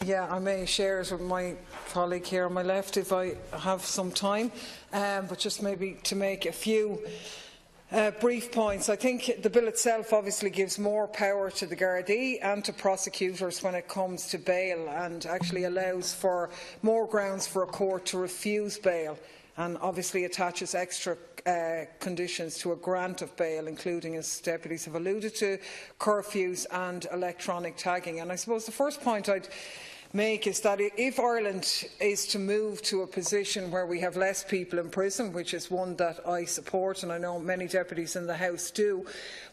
Yeah, I may share it with my colleague here on my left if I have some time, but just maybe to make a few brief points. I think the bill itself obviously gives more power to the Gardaí and to prosecutors when it comes to bail, and actually allows for more grounds for a court to refuse bail, and obviously attaches extra conditions to a grant of bail, including, as deputies have alluded to, curfews and electronic tagging. And I suppose the first point I'd make is that if Ireland is to move to a position where we have less people in prison, which is one that I support and I know many deputies in the House do,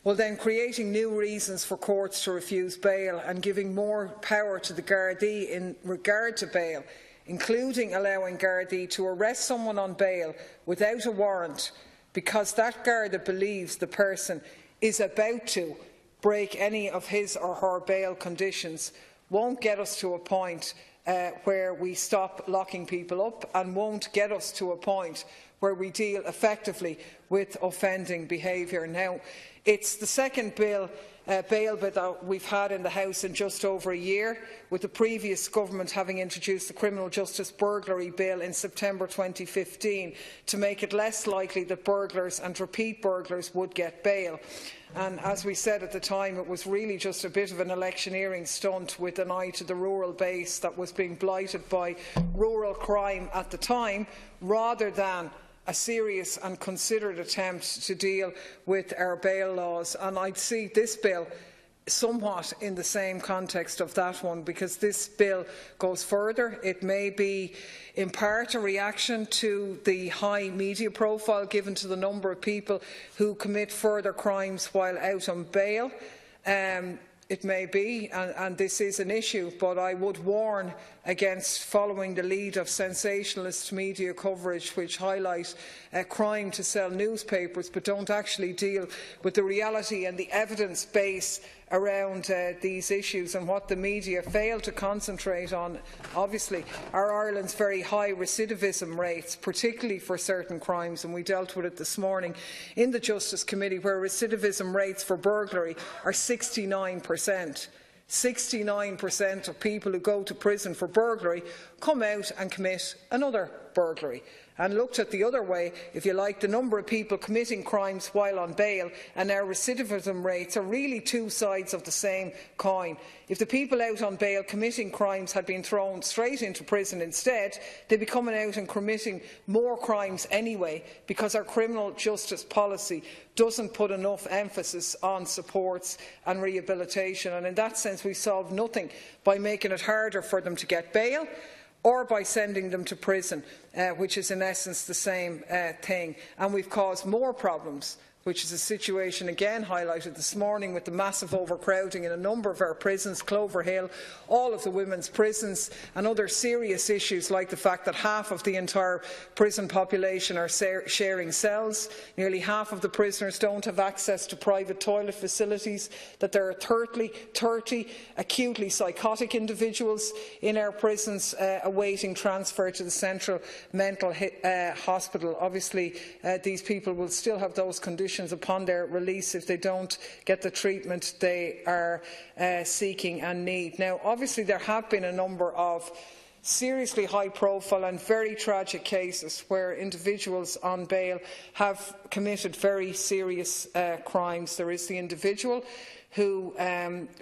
well then creating new reasons for courts to refuse bail and giving more power to the Gardaí in regard to bail, including allowing Gardaí to arrest someone on bail without a warrant because that Garda believes the person is about to break any of his or her bail conditions, won't get us to a point where we stop locking people up, and won't get us to a point where we deal effectively with offending behaviour. Now, it's the second bail bill that we've had in the House in just over a year, with the previous government having introduced the Criminal Justice Burglary Bill in September 2015 to make it less likely that burglars and repeat burglars would get bail. And as we said at the time, it was really just a bit of an electioneering stunt with an eye to the rural base that was being blighted by rural crime at the time, rather than a serious and considered attempt to deal with our bail laws. And I'd see this bill somewhat in the same context of that one, because this bill goes further. It may be in part a reaction to the high media profile given to the number of people who commit further crimes while out on bail. It may be, and this is an issue, but I would warn against following the lead of sensationalist media coverage which highlight crime to sell newspapers but don't actually deal with the reality and the evidence base around these issues. And what the media fail to concentrate on, obviously, are Ireland's very high recidivism rates, particularly for certain crimes, and we dealt with it this morning in the Justice Committee, where recidivism rates for burglary are 69%. 69% of people who go to prison for burglary come out and commit another burglary. And looked at the other way, if you like, the number of people committing crimes while on bail and our recidivism rates are really two sides of the same coin. If the people out on bail committing crimes had been thrown straight into prison instead, they'd be coming out and committing more crimes anyway, because our criminal justice policy doesn't put enough emphasis on supports and rehabilitation. And in that sense, we solve nothing by making it harder for them to get bail, or by sending them to prison, which is in essence the same thing. And we've caused more problems, which is a situation again highlighted this morning with the massive overcrowding in a number of our prisons, Clover Hill, all of the women's prisons, and other serious issues like the fact that half of the entire prison population are sharing cells, nearly half of the prisoners don't have access to private toilet facilities, that there are 30 acutely psychotic individuals in our prisons awaiting transfer to the Central Mental Hospital. Obviously, these people will still have those conditions upon their release if they don't get the treatment they are seeking and need. Now, obviously, there have been a number of seriously high-profile and very tragic cases where individuals on bail have committed very serious crimes. There is the individual who,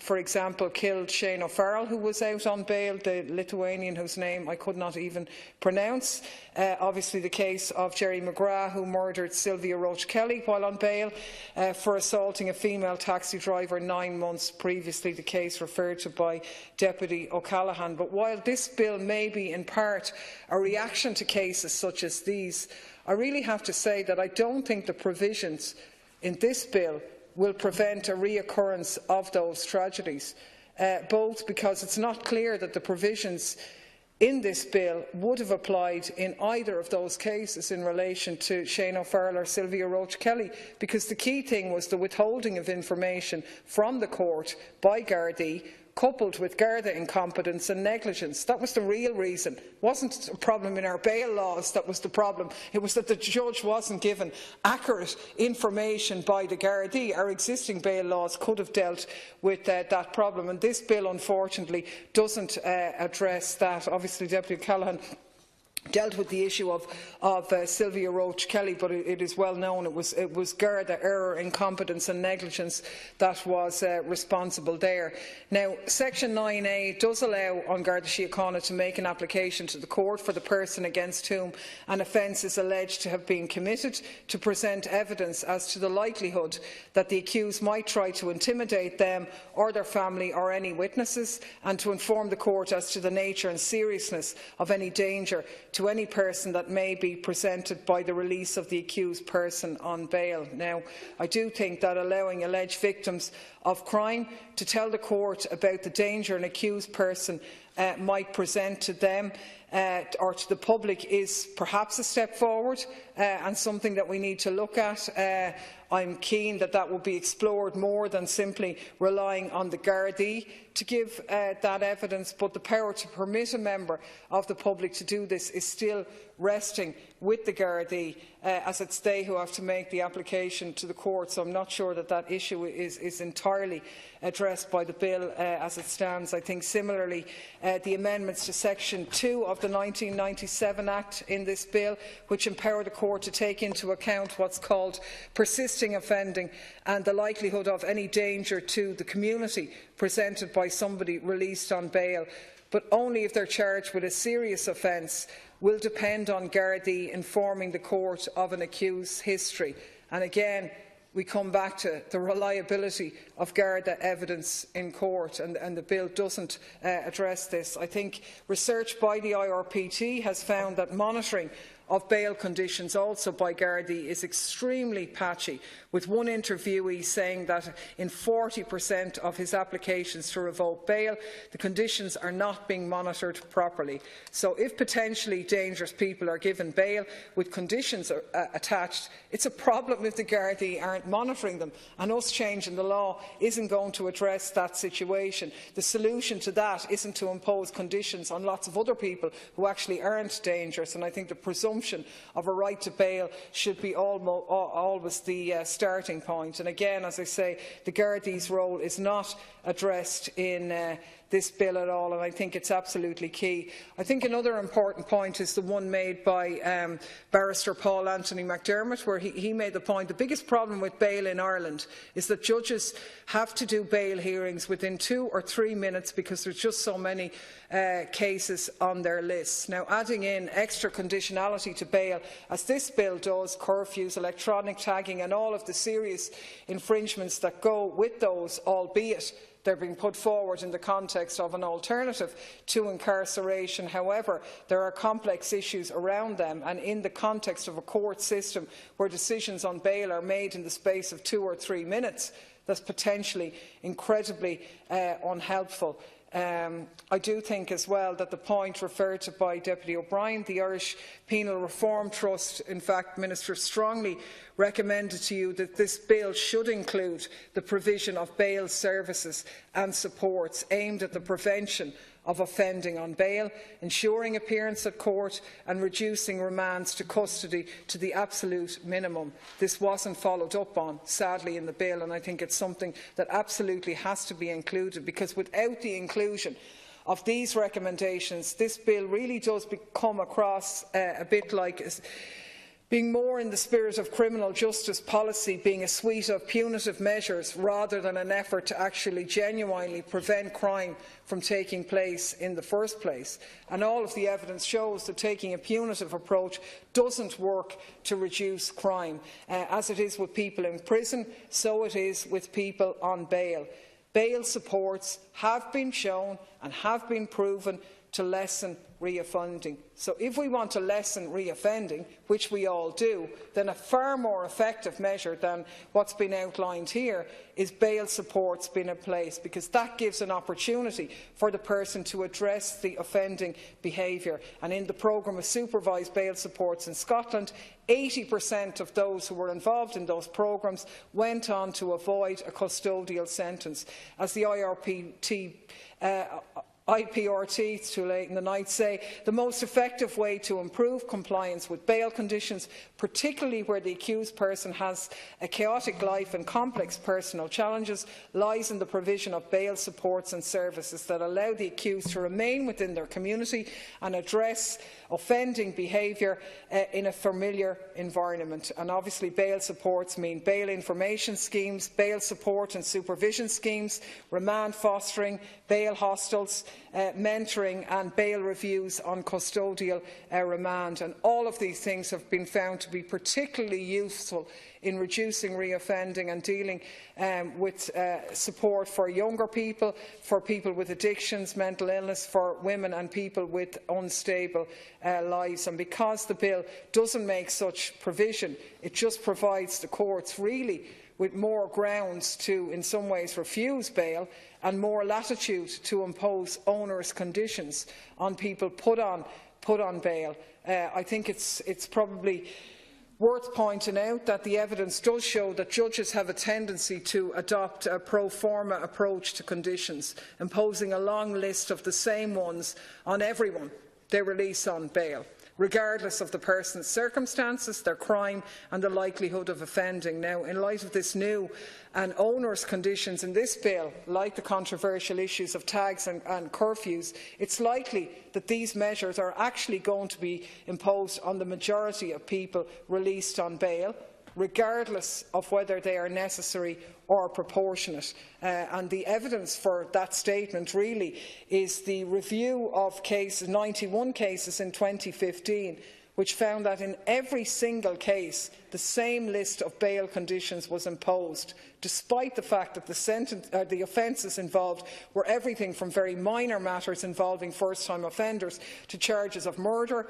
for example, killed Shane O'Farrell, who was out on bail, the Lithuanian whose name I could not even pronounce. Obviously the case of Jerry McGrath, who murdered Sylvia Roach-Kelly while on bail for assaulting a female taxi driver 9 months previously, the case referred to by Deputy O'Callaghan. But while this bill may be in part a reaction to cases such as these, I really have to say that I don't think the provisions in this bill will prevent a reoccurrence of those tragedies, both because it's not clear that the provisions in this bill would have applied in either of those cases in relation to Shane O'Farrell or Sylvia Roach-Kelly, because the key thing was the withholding of information from the court by Gardaí coupled with Garda incompetence and negligence. That was the real reason. It wasn't a problem in our bail laws that was the problem. It was that the judge wasn't given accurate information by the Gardaí. Our existing bail laws could have dealt with that problem, and this bill, unfortunately, doesn't address that. Obviously, Deputy Callaghan dealt with the issue of Sylvia Roach Kelly, but it is well known it was Garda error, incompetence and negligence that was responsible there. Now, Section 9A does allow on Garda Síochána to make an application to the court for the person against whom an offence is alleged to have been committed to present evidence as to the likelihood that the accused might try to intimidate them or their family or any witnesses, and to inform the court as to the nature and seriousness of any danger to any person that may be presented by the release of the accused person on bail. Now, I do think that allowing alleged victims of crime to tell the court about the danger an accused person might present to them or to the public is perhaps a step forward and something that we need to look at. I'm keen that that will be explored more than simply relying on the Gardaí to give that evidence, but the power to permit a member of the public to do this is still resting with the Gardaí, as it's they who have to make the application to the court. So I'm not sure that that issue is entirely addressed by the bill as it stands. I think similarly the amendments to Section 2 of the 1997 Act in this bill, which empower the court to take into account what's called persisting offending and the likelihood of any danger to the community presented by somebody released on bail, but only if they're charged with a serious offence, will depend on Gardaí informing the court of an accused's history. And again, we come back to the reliability of Garda evidence in court, and the bill doesn't address this. I think research by the IRPT has found that monitoring of bail conditions also by Gardaí is extremely patchy, with one interviewee saying that in 40% of his applications to revoke bail, the conditions are not being monitored properly. So if potentially dangerous people are given bail with conditions attached, it's a problem if the Gardaí aren't monitoring them, and us changing the law isn't going to address that situation. The solution to that isn't to impose conditions on lots of other people who actually aren't dangerous, and I think the presumption of a right to bail should be always the starting point. And again, as I say, the Gardaí's role is not addressed in this bill at all, and I think it's absolutely key. I think another important point is the one made by Barrister Paul Anthony McDermott, where he made the point the biggest problem with bail in Ireland is that judges have to do bail hearings within 2 or 3 minutes because there's just so many cases on their lists. Now, adding in extra conditionality to bail, as this bill does, curfews, electronic tagging and all of the serious infringements that go with those, albeit they're being put forward in the context of an alternative to incarceration. However, there are complex issues around them, and in the context of a court system where decisions on bail are made in the space of 2 or 3 minutes, that's potentially incredibly unhelpful. I do think as well that the point referred to by Deputy O'Brien, the Irish Penal Reform Trust, in fact, Minister, strongly recommended to you that this bill should include the provision of bail services and supports aimed at the prevention of offending on bail, ensuring appearance at court and reducing remands to custody to the absolute minimum. This wasn't followed up on, sadly, in the bill, and I think it's something that absolutely has to be included, because without the inclusion of these recommendations, this bill really does come across a bit like being more in the spirit of criminal justice policy, being a suite of punitive measures rather than an effort to actually genuinely prevent crime from taking place in the first place. And all of the evidence shows that taking a punitive approach doesn't work to reduce crime. As it is with people in prison, so it is with people on bail. Bail supports have been shown and have been proven to lessen reoffending. So if we want to lessen reoffending, which we all do, then a far more effective measure than what's been outlined here is bail supports being in place, because that gives an opportunity for the person to address the offending behaviour. And in the programme of supervised bail supports in Scotland, 80% of those who were involved in those programmes went on to avoid a custodial sentence. As the IPRT, it's too late in the night, say, the most effective way to improve compliance with bail conditions, particularly where the accused person has a chaotic life and complex personal challenges, lies in the provision of bail supports and services that allow the accused to remain within their community and address offending behaviour in a familiar environment. And obviously bail supports mean bail information schemes, bail support and supervision schemes, remand fostering, bail hostels, mentoring and bail reviews on custodial remand. And all of these things have been found to be particularly useful in reducing reoffending and dealing with support for younger people, for people with addictions, mental illness, for women and people with unstable lives. And because the bill doesn't make such provision, it just provides the courts really with more grounds to, in some ways, refuse bail and more latitude to impose onerous conditions on people put on bail. I think it's probably worth pointing out that the evidence does show that judges have a tendency to adopt a pro forma approach to conditions, imposing a long list of the same ones on everyone they release on bail, regardless of the person's circumstances, their crime and the likelihood of offending. Now, in light of this new and onerous conditions in this bill, like the controversial issues of tags and curfews, it's likely that these measures are actually going to be imposed on the majority of people released on bail, regardless of whether they are necessary or proportionate. And the evidence for that statement really is the review of 91 cases in 2015, which found that in every single case the same list of bail conditions was imposed, despite the fact that the offences involved were everything from very minor matters involving first-time offenders to charges of murder,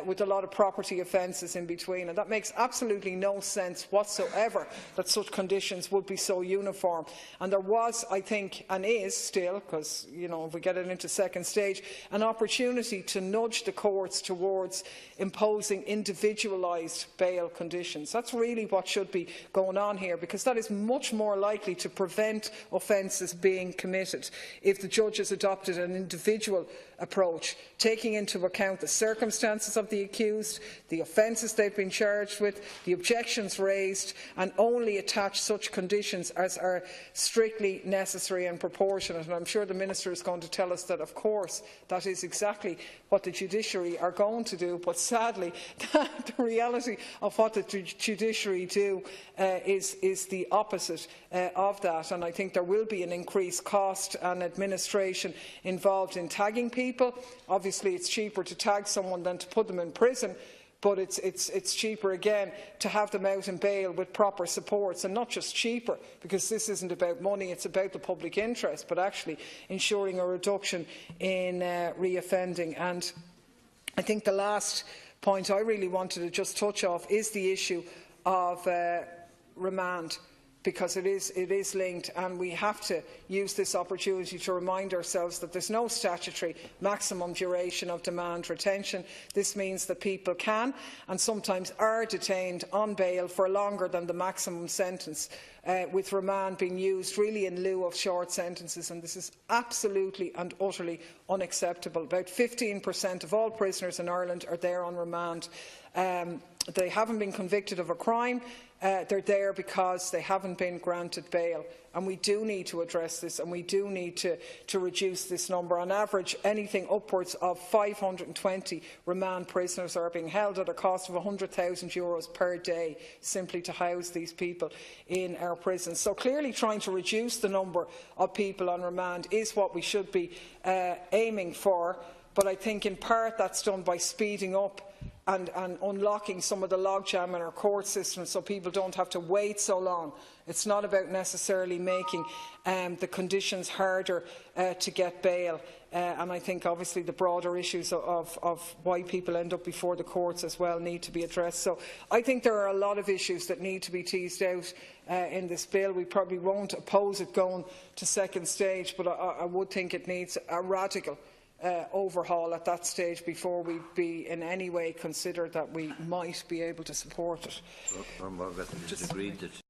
with a lot of property offences in between. And that makes absolutely no sense whatsoever that such conditions would be so uniform. And there was, I think, and is still, because if we get it into second stage, an opportunity to nudge the courts towards imposing individualised bail conditions. That's really what should be going on here, because that is much more likely to prevent offences being committed if the judges adopted an individual approach, taking into account the circumstances of the accused, the offences they've been charged with, the objections raised, and only attach such conditions as are strictly necessary and proportionate. And I'm sure the Minister is going to tell us that, of course, that is exactly what the judiciary are going to do, but sadly the reality of what the judiciary do is the opposite of that. And I think there will be an increased cost and administration involved in tagging people. Obviously it's cheaper to tag someone than to put them in prison, but it's cheaper again to have them out in bail with proper supports, and not just cheaper, because this isn't about money, it's about the public interest, but actually ensuring a reduction in reoffending. And I think the last point I really wanted to just touch off is the issue of remand, because it is linked, and we have to use this opportunity to remind ourselves that there is no statutory maximum duration of demand retention. This means that people can and sometimes are detained on bail for longer than the maximum sentence, with remand being used really in lieu of short sentences, and this is absolutely and utterly unacceptable. About 15% of all prisoners in Ireland are there on remand. They haven't been convicted of a crime. They're there because they haven't been granted bail, and we do need to address this, and we do need to reduce this number. On average, anything upwards of 520 remand prisoners are being held at a cost of €100,000 per day simply to house these people in our prisons. So clearly trying to reduce the number of people on remand is what we should be aiming for, but I think in part that's done by speeding up and unlocking some of the logjam in our court system so people don't have to wait so long. It's not about necessarily making the conditions harder to get bail. And I think obviously the broader issues of why people end up before the courts as well need to be addressed. So I think there are a lot of issues that need to be teased out in this bill. We probably won't oppose it going to second stage, but I would think it needs a radical overhaul at that stage before we be in any way consider that we might be able to support it. Agreed that